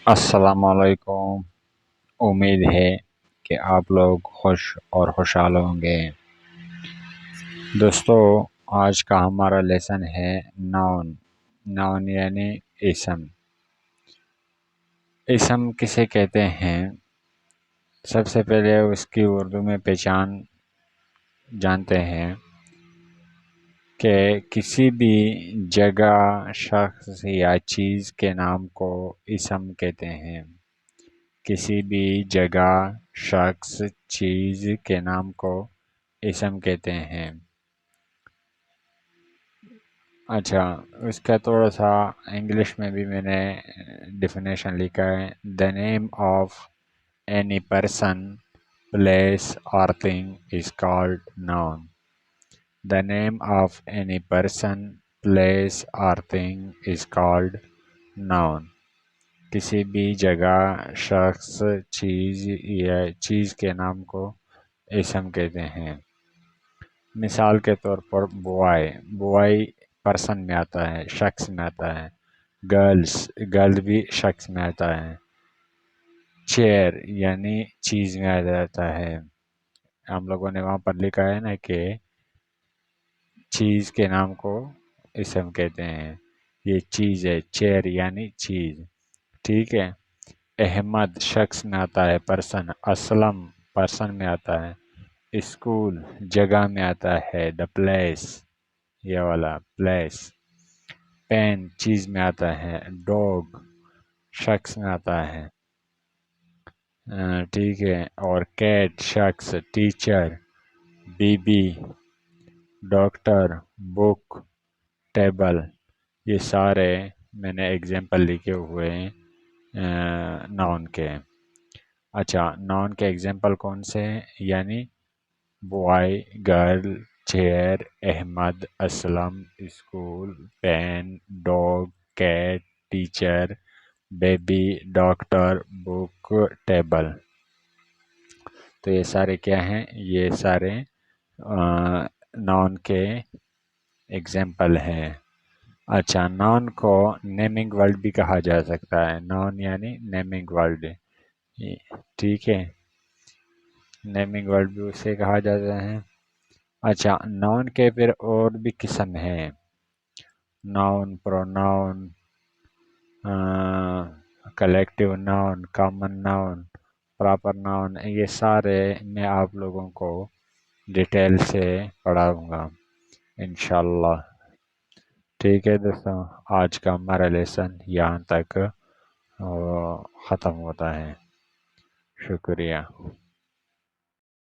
السلام علیکم۔ امید ہے کہ آپ لوگ خوش اور خوشحال ہوں گے۔ دوستو، آج کا ہمارا لیسن ہے ناؤن۔ ناؤن یعنی اسم۔ اسم کسے کہتے ہیں؟ سب سے پہلے اس کی اردو میں پہچان جانتے ہیں کہ کسی بھی جگہ، شخص یا چیز کے نام کو اسم کہتے ہیں۔ کسی بھی جگہ، شخص، چیز کے نام کو اسم کہتے ہیں۔ اچھا، اس کا تھوڑا سا انگلش میں بھی میں نے ڈیفینیشن لکھا ہے۔ The name of any person, place اور thing is called noun. The name of any person, place اور تھنگ از کالڈ ناؤن۔ کسی بھی جگہ، شخص، چیز کے نام کو اسم کہتے ہیں۔ مثال کے طور پر بوائے پرسن میں آتا ہے، شخص میں آتا ہے۔ گرل بھی شخص میں آتا ہے۔ چیئر یعنی چیز میں آ جاتا ہے۔ ہم لوگوں نے وہاں پر لکھا ہے نا کہ چیز کے نام کو اسم کہتے ہیں۔ یہ چیز ہے، چیئر یعنی چیز، ٹھیک ہے۔ احمد شخص میں آتا ہے، پرسن۔ اسلم پرسن میں آتا ہے۔ اسکول جگہ میں آتا ہے، دا پلیس، یہ والا پلیس۔ پین چیز میں آتا ہے۔ ڈاگ شخص میں آتا ہے، ٹھیک ہے۔ اور کیٹ شخص۔ ٹیچر، بی بی، ڈاکٹر، بک، ٹیبل، یہ سارے میں نے ایگزامپل لکھے ہوئے ہیں ناؤن کے۔ اچھا، ناؤن کے ایگزامپل کون سے ہیں؟ یعنی boy, girl, chair, Ahmed, Aslam, school, pen, dog, cat, teacher, baby, doctor, book, table. تو یہ سارے کیا ہیں؟ یہ سارے ناؤن کے ایگزامپل ہیں۔ اچھا، ناؤن کو نیمنگ ورڈ بھی کہا جا سکتا ہے۔ ناؤن یعنی نیمنگ ورڈ، ٹھیک ہے۔ نیمنگ ورڈ بھی اسے کہا جاتا ہے۔ اچھا، ناؤن کے پھر اور بھی قسم ہیں۔ Noun, pronoun, collective noun, common noun, proper noun, یہ سارے میں آپ لوگوں کو ڈیٹیل سے پڑھاؤں گا انشاءاللہ۔ ٹھیک ہے دوستوں، آج کا ہمارا لیسن یہاں تک ختم ہوتا ہے۔ شکریہ۔